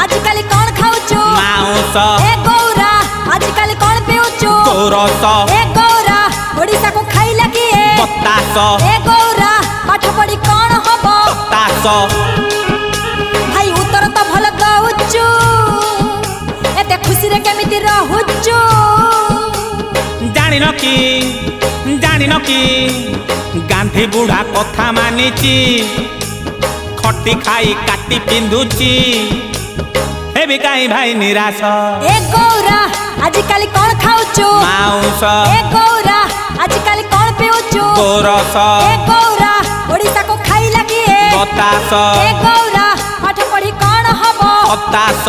आजिकल कौन खाऊचु माउस ए गौरा आजिकल कौन पिउचु गोरस ए गौरा ओडिसा को खाइला किए बतास ए गौरा पाठ पढ़ी कौन हबो तास भाई उत्तर तो भल दउचु एते खुशी रे केमिति रहुचु जानिन कि गांधी बुढ़ा कथा मानिची खटी खाई काटी पिंधुची हे भी काई भाई निराश ए गौरा आजिकल कौन खाऊचु माउस ए गौरा आजिकल कौन पिउचु गोरस ए गौरा ओडिसा को खाइला किए बतास ए गौरा पाठ पढ़ी कौन हबो हताश